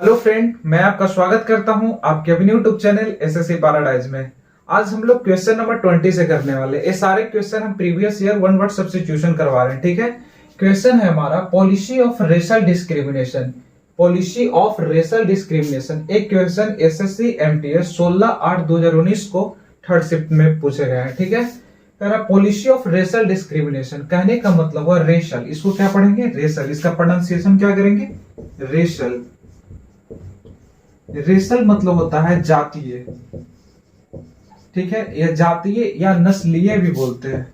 Hello friend, मैं आपका स्वागत करता हूं आपके अपने यूट्यूब चैनल एसएससी पैराडाइज में। आज हम लोग क्वेश्चन नंबर 20 से करने वाले। ये सारे क्वेश्चन हम previous year one word substitution करवा रहे हैं, ठीक है। क्वेश्चन है हमारा policy of racial discrimination. Policy of racial discrimination एक क्वेश्चन एसएससी एमटीएस 16/8/2019 को थर्ड शिफ्ट में पूछे गए हैं, ठीक है। पॉलिसी ऑफ रेशल डिस्क्रिमिनेशन कहने का मतलब हुआ रेशल। इसको क्या पढ़ेंगे? रेशल। इसका प्रोनाउंसिएशन क्या करेंगे? रेशल। रेशल मतलब होता है जातीय, ठीक है। यह जातीय या नस्लीय भी बोलते हैं,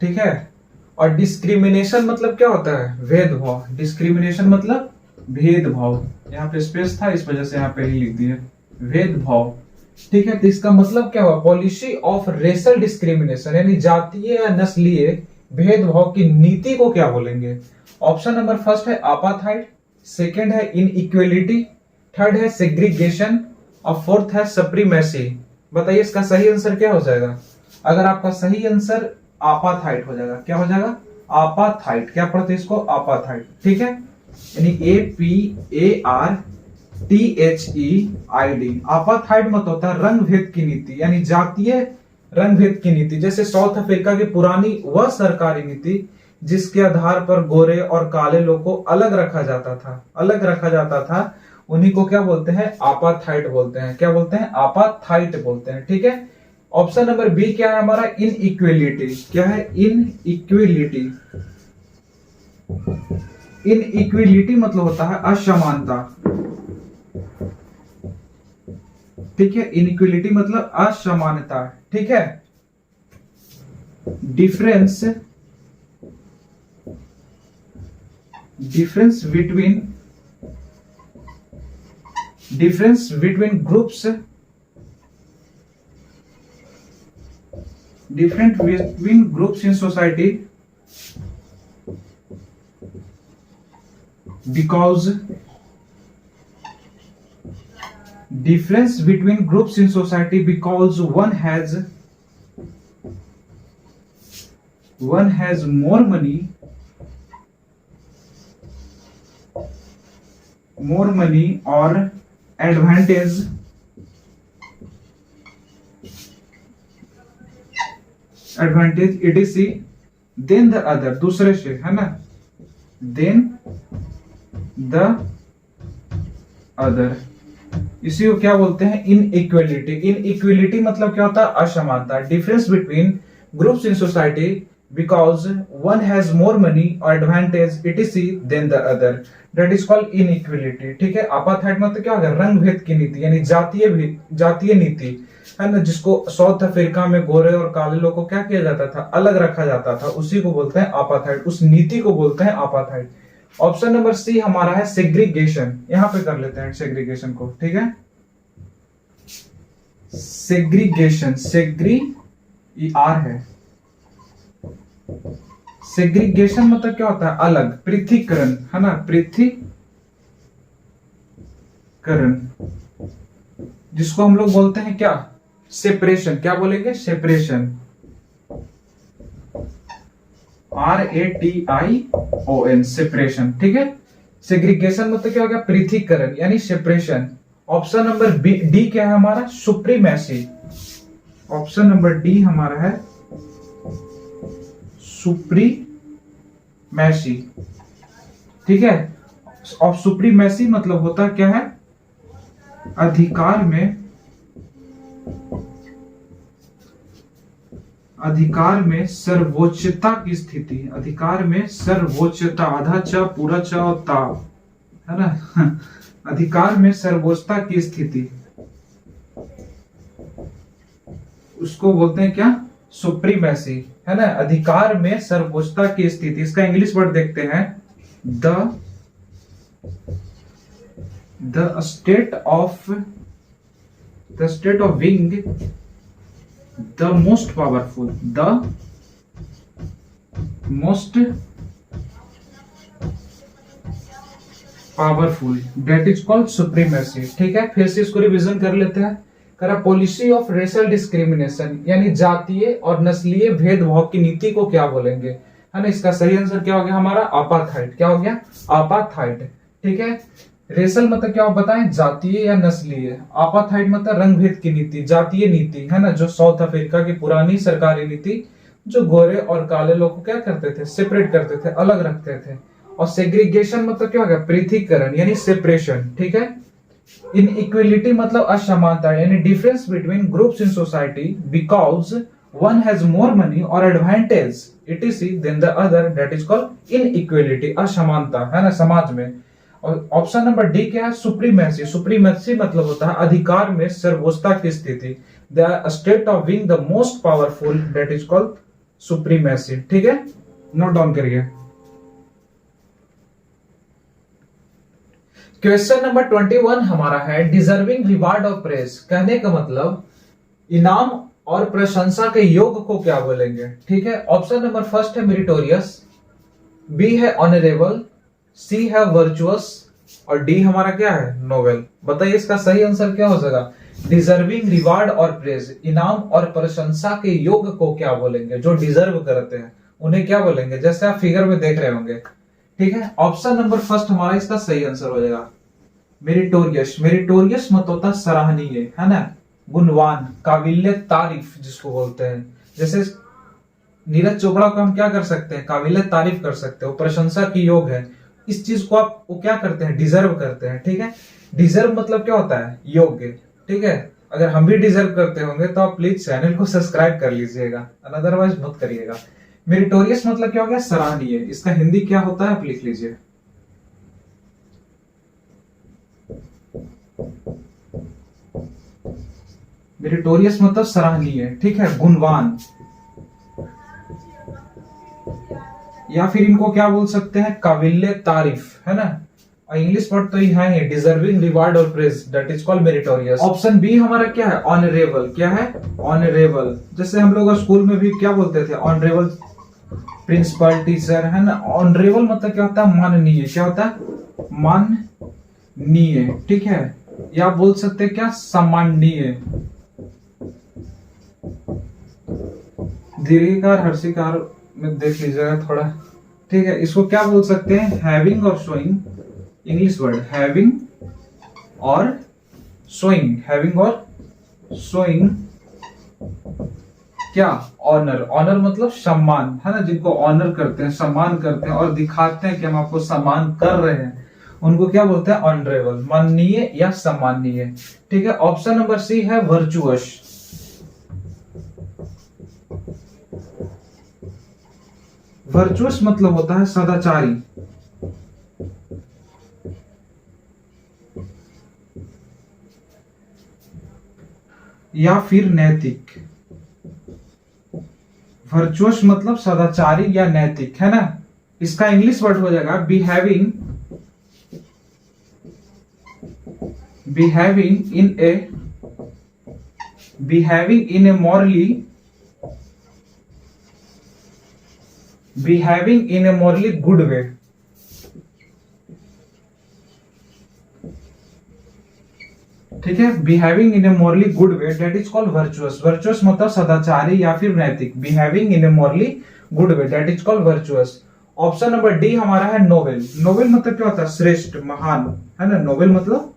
ठीक है। और डिस्क्रिमिनेशन मतलब क्या होता है? भेदभाव। डिस्क्रिमिनेशन मतलब भेदभाव। यहाँ पे स्पेस था, इस वजह से यहाँ पे ही लिख दिए भेदभाव, ठीक है। तो इसका मतलब क्या हुआ? पॉलिसी ऑफ रेशल डिस्क्रिमिनेशन यानी जातीय या नस्लीय भेदभाव की नीति को क्या बोलेंगे? ऑप्शन नंबर फर्स्ट है अपार्थाइड, सेकेंड है इनइक्वलिटी, थर्ड है सेग्रीगेशन और फोर्थ है सुप्रीमेसी। बताइए इसका सही आंसर क्या हो जाएगा? अगर आपका सही आंसर अपार्थाइड हो जाएगा, क्या हो जाएगा? अपार्थाइड। क्या पढ़ते हैं इसको? अपार्थाइड, ठीक है। यानी APARTHEID। अपार्थाइड मत होता है रंग भेद की नीति, यानी जातीय रंग भेद की नीति। जैसे साउथ अफ्रीका की पुरानी वह सरकारी नीति जिसके आधार पर गोरे और काले लोग को अलग रखा जाता था, उन्हीं को क्या बोलते हैं? अपार्थाइड बोलते हैं। क्या बोलते हैं? अपार्थाइड बोलते हैं, ठीक है। ऑप्शन नंबर बी क्या है हमारा? इनइक्वलिटी। क्या है? इनइक्वलिटी। इनइक्वलिटी मतलब होता है असमानता, ठीक है। इनइक्वलिटी मतलब असमानता, ठीक है। Difference between groups in society because one has more money or advantage etc than the other, दूसरे से, है ना। देन द अदर, इसी को क्या बोलते हैं? इनइक्वलिटी। इनइक्वलिटी मतलब क्या होता है? असमानता। Difference between groups in society because one has more money or advantage etc than the other, that is called inequality, ठीक है। अपार्थाइड मतलब क्या होगा? रंग भेद की नीति, यानी जातीय नीति, है ना, जिसको साउथ अफ्रीका में गोरे और काले लोगों को क्या किया जाता था? अलग रखा जाता था, उसी को बोलते हैं अपार्थाइड। उस नीति को बोलते हैं अपार्थाइड। ऑप्शन नंबर सी हमारा है सेग्रीगेशन। यहां पे कर लेते हैं सेग्रीगेशन को, ठीक है। सेग्रीगेशन, आर है। सेग्रीगेशन मतलब क्या होता है? अलग, पृथकीकरण, है ना, पृथकीकरण, जिसको हम लोग बोलते हैं क्या? सेपरेशन। क्या बोलेंगे? सेपरेशन। RATION, सेपरेशन, ठीक है। सेग्रीगेशन मतलब क्या हो गया? पृथकीकरण यानी सेपरेशन। ऑप्शन नंबर डी क्या है हमारा? सुप्रीमेसी। ऑप्शन नंबर डी हमारा है सुप्रीमेसी, ठीक है। और सुप्रीमेसी मतलब होता क्या है? अधिकार में सर्वोच्चता की स्थिति। अधिकार में सर्वोच्चता, आधा च पूरा च और ता, है ना। अधिकार में सर्वोच्चता की स्थिति, उसको बोलते हैं क्या? सुप्रीमेसी, है ना। अधिकार में सर्वोच्चता की स्थिति। इसका इंग्लिश वर्ड देखते हैं, the state of being the most powerful, that is called supremacy, ठीक है। फिर से इसको रिवीजन कर लेते हैं। पॉलिसी ऑफ रेशल डिस्क्रिमिनेशन यानी जातीय और नस्लीय भेदभाव की नीति को क्या बोलेंगे? है ना। इसका सही आंसर क्या हो गया हमारा, अपार्थाइड। क्या हो गया, अपार्थाइड। ठीक है। रेशल मतलब क्या बताएं, जातीय या नस्लीय। अपार्थाइड मतलब रंग भेद की नीति, जातीय नीति, है ना, जो साउथ अफ्रीका की पुरानी सरकारी नीति जो गोरे और काले लोग को क्या करते थे, सेपरेट करते थे, अलग रखते थे। और सेग्रीगेशन मतलब क्या हो गया, पृथकीकरण यानी सेपरेशन। ठीक है। इनइक्वलिटी मतलब असमानता यानी difference between groups in society because one has more money और advantage etc than the other, that is called inequality, असमानता, है ना, समाज में। और ऑप्शन नंबर डी क्या है, सुप्रीमेसी। सुप्रीमेसी मतलब होता है अधिकार में सर्वोच्चता की स्थिति, the state of being the most powerful, that is called supremacy. ठीक है, नोट डाउन करिए। क्वेश्चन नंबर 21 हमारा है डिजर्विंग रिवार्ड ऑफ प्रेज। कहने का मतलब इनाम और प्रशंसा के योग को क्या बोलेंगे। ठीक है। ऑप्शन नंबर फर्स्ट है मेरिटोरियस, बी है ऑनरेबल, सी है वर्चुअस और डी हमारा क्या है, नोबेल। बताइए इसका सही आंसर क्या हो जाएगा। डिजर्विंग रिवार्ड और प्रेज, इनाम और प्रशंसा के योग को क्या बोलेंगे, जो डिजर्व करते हैं उन्हें क्या बोलेंगे, जैसे आप फिगर में देख रहे होंगे। ठीक है। ऑप्शन नंबर फर्स्ट हमारा इसका सही आंसर हो जाएगा मेरिटोरियस। मेरिटोरियस मत होता सराहनीय, है ना, गुणवान, काबिल तारीफ जिसको बोलते हैं। जैसे नीरज चोपड़ा को हम क्या कर सकते हैं, काबिल तारीफ कर सकते हैं, वो प्रशंसा की योग है। इस चीज को आप वो क्या करते हैं, डिजर्व करते हैं। ठीक है। डिजर्व मतलब क्या होता है, योग्य। ठीक है। अगर हम भी डिजर्व करते होंगे तो आप प्लीज चैनल को सब्सक्राइब कर लीजिएगा, अदरवाइज मत करिएगा। मेरिटोरियस मतलब क्या हो गया, सराहनीय। इसका हिंदी क्या होता है आप लिख लीजिए। मेरिटोरियस मतलब सराहनीय। ठीक है, गुणवान, या फिर इनको क्या बोल सकते हैं, काबिल तारीफ, है ना। और इंग्लिश वर्ड तो यहाँ है डिजर्विंग रिवार्ड और praise, that is called meritorious. Option B हमारा क्या है, ऑनरेबल। क्या है, ऑनरेबल। जैसे हम लोग स्कूल में भी क्या बोलते थे, ऑनरेबल प्रिंसिपल, टीचर, है ना। ऑनरेबल मतलब क्या होता है, माननीय। क्या होता है, माननीय। ठीक है। या बोल सकते हैं क्या, सम्माननीय। दीर्घिकार हर्षिकार में देख लीजिएगा थोड़ा। ठीक है। इसको क्या बोल सकते हैं, हैविंग और शोइंग। इंग्लिश वर्ड हैविंग और शोइंग, हैविंग और शोइंग क्या, ऑनर। ऑनर मतलब सम्मान, है ना, जिनको ऑनर करते हैं, सम्मान करते हैं और दिखाते हैं कि हम आपको सम्मान कर रहे हैं, उनको क्या बोलते हैं, ऑनरेबल, माननीय या सम्माननीय। ठीक है। ऑप्शन नंबर सी है वर्चुअस। वर्चुअस मतलब होता है सदाचारी। या फिर नैतिक। वर्चुअस मतलब सदाचारी या नैतिक, है ना। इसका इंग्लिश वर्ड हो जाएगा behaving in A morally good way। ठीक है। Behaving in A morally good way, that is called virtuous. Virtuous मतलब सदाचारी या फिर नैतिक। Behaving in A morally good way, that is called virtuous. Option number D हमारा है नोबेल। नोबेल मतलब क्या होता है, श्रेष्ठ, महान, है ना। नोबेल मतलब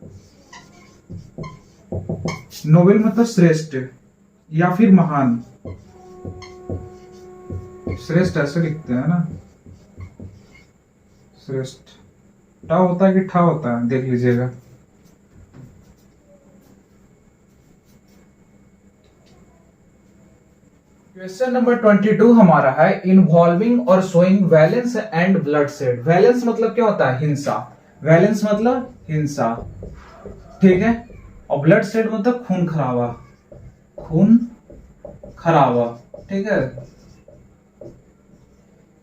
श्रेष्ठ या फिर महान। श्रेष्ठ ऐसे लिखते हैं ना, श्रेष्ठ। टा होता है कि ठा होता है, देख लीजिएगा। क्वेश्चन नंबर 22 हमारा है इन्वॉल्विंग और showing violence and bloodshed. Valence मतलब क्या होता है, हिंसा। वैलेंस मतलब हिंसा। ठीक है। और ब्लडशेड मतलब खून खराबा, खून खराबा। ठीक है।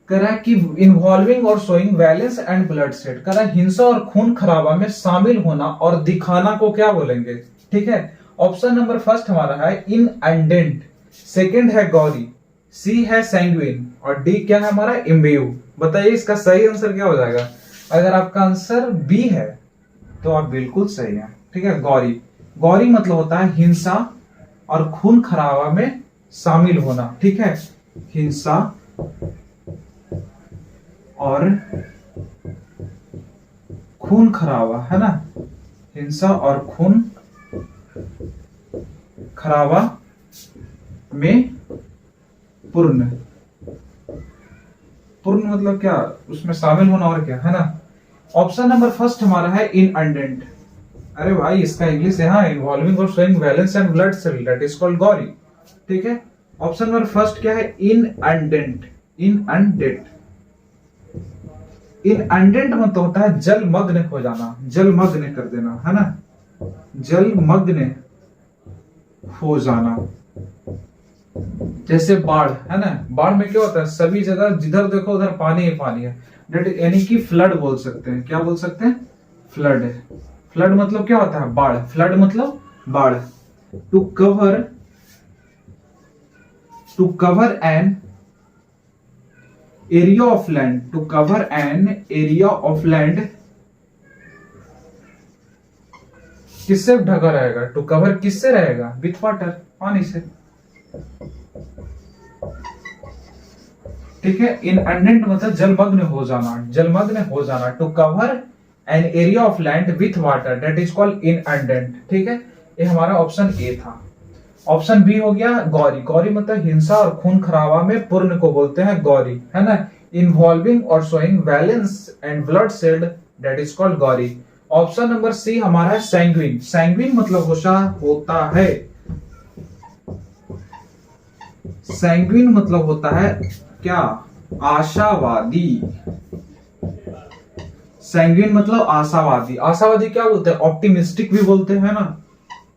करा कि इन्वॉल्विंग और शोइंग वैलेंस एंड ब्लडशेड, करा हिंसा और खून खराबा में शामिल होना और दिखाना को क्या बोलेंगे। ठीक है। ऑप्शन नंबर फर्स्ट हमारा है इन एंडेंट, सेकंड है गौरी, सी है सैंग्विन और डी क्या है हमारा, इम्ब्यू। बताइए इसका सही आंसर क्या हो जाएगा। अगर आपका आंसर बी है तो आप बिल्कुल सही है। ठीक है। गौरी। गौरी मतलब होता है हिंसा और खून खराबा में शामिल होना। ठीक है। हिंसा और खून खराबा, है ना, हिंसा और खून खराबा में पूर्ण। पूर्ण मतलब क्या, उसमें शामिल होना और क्या, है ना। ऑप्शन नंबर फर्स्ट हमारा है इन अंडेंट। अरे भाई इसका इंग्लिश है, हाँ, इन्वॉल्विंग और showing violence and blood cell that is called gory. ठीक है, ऑप्शन नंबर फर्स्ट क्या है, इन अंडेंट। इन अंडेंट, इन अंडेंट मतलब होता है जलमग्न हो जाना, जलमग्न कर देना, है ना, जलमग्न हो जाना। जैसे बाढ़, है ना, बाढ़ में क्या होता है, सभी जगह जिधर देखो उधर पानी ही पानी है, यानी कि फ्लड बोल सकते हैं। क्या बोल सकते हैं, फ्लड। फ्लड मतलब क्या होता है, बाढ़। फ्लड मतलब बाढ़। To cover an area of land, to cover an area of land, किससे ढका रहेगा, टू कवर किससे रहेगा, विथ वाटर, पानी से। ठीक है, इन अंडेंट मतलब जलमग्न हो जाना, जलमग्न हो जाना। To cover an area of land with water that is called inundate. ठीक है, ये हमारा ऑप्शन ए था। ऑप्शन बी हो गया गौरी। गौरी मतलब हिंसा और खून खराबा में पूर्ण को बोलते हैं गौरी, है ना। इन्वॉल्विंग और showing violence and bloodshed that is called gory. Option number C हमारा है सैंग्विन। सैंग्विन मतलब होता है, सैंग्विन मतलब होता है क्या, आशावादी। सैंग्विन मतलब आशावादी। आशावादी क्या बोलते हैं, ऑप्टिमिस्टिक भी बोलते हैं ना,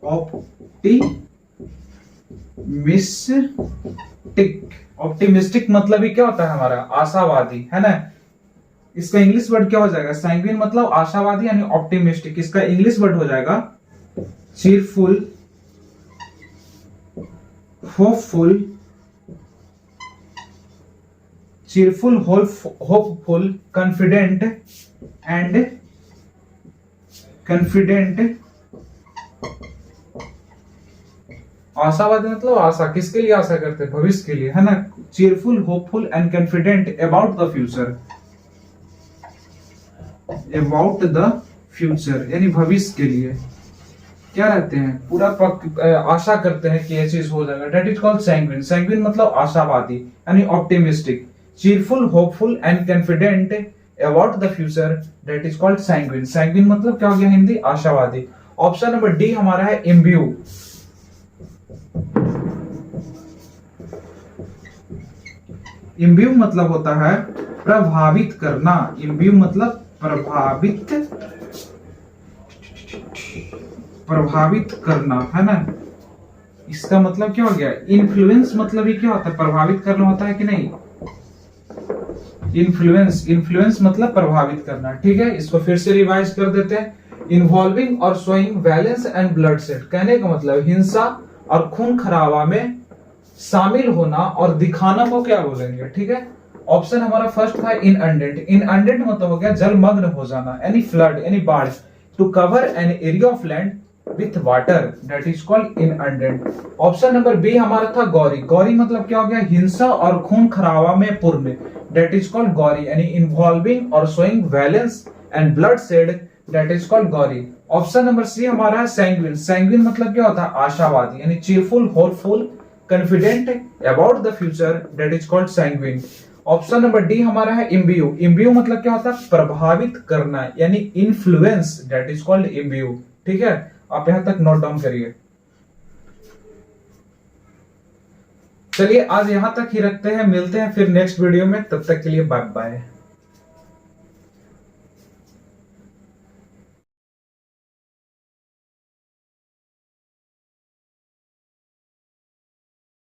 ऑप्टिमिस्टिक। ऑप्टिमिस्टिक मतलब ही क्या होता है हमारा, आशावादी, है ना। इसका इंग्लिश वर्ड क्या हो जाएगा, सैंग्विन मतलब आशावादी यानी ऑप्टिमिस्टिक, इसका इंग्लिश वर्ड हो जाएगा चीरफुल, hopeful, cheerful, hopeful, confident and confident। आशावादी मतलब आशा, किसके लिए आशा करते हैं, भविष्य के लिए, है ना। cheerful, hopeful and confident about the future, about the future यानी भविष्य के लिए क्या रहते हैं, पूरा आशा करते हैं कि ये चीज हो जाएगा, that is called sanguine. Sanguine मतलब आशावादी यानी optimistic. cheerful, hopeful and confident about the future that is called sanguine। sanguine मतलब क्या हो गया हिंदी, आशावादी। ऑप्शन नंबर डी हमारा है इम्ब्यू। इम्ब्यू मतलब होता है प्रभावित करना। इम्ब्यू मतलब प्रभावित करना, है ना। इसका मतलब क्या हो गया, इन्फ्लुएंस मतलब ही क्या होता है, प्रभावित करना होता है कि नहीं। इन्फ्लुएंस मतलब प्रभावित करना। ठीक है, इसको फिर से रिवाइज कर देते हैं। इन्वॉल्विंग और showing violence and blood said, कहने का मतलब हिंसा और खून खराबा में शामिल होना और दिखाना को क्या बोलेंगे। ठीक है, ऑप्शन हमारा फर्स्ट था इन अंडेंट। इन अंडेंट मतलब हो गया जलमग्न हो जाना यानी फ्लड यानी बाढ़। To cover an area of land with water that is called inundate. Option number B हमारा था गौरी। गौरी मतलब क्या हो गया, हिंसा और खून खराबा में पूर्ण दैट इज कॉल्ड गौरी यानी इन्वॉल्विंग और showing violence and bloodshed that is called gory. Option number C हमारा है सैंग्विन। सैंग्विन मतलब क्या होता है, आशावादी यानी चीरफुल, hopeful, confident about the future that is called sanguine. Option number D हमारा है इम्ब्यू। इम्ब्यू मतलब क्या होता है, प्रभावित करना यानी इन्फ्लुएंस दैट इज कॉल्ड इम्ब्यू। ठीक है, आप यहां तक नोट डाउन करिए। चलिए आज यहां तक ही रखते हैं, मिलते हैं फिर नेक्स्ट वीडियो में, तब तक के लिए बाय बाय।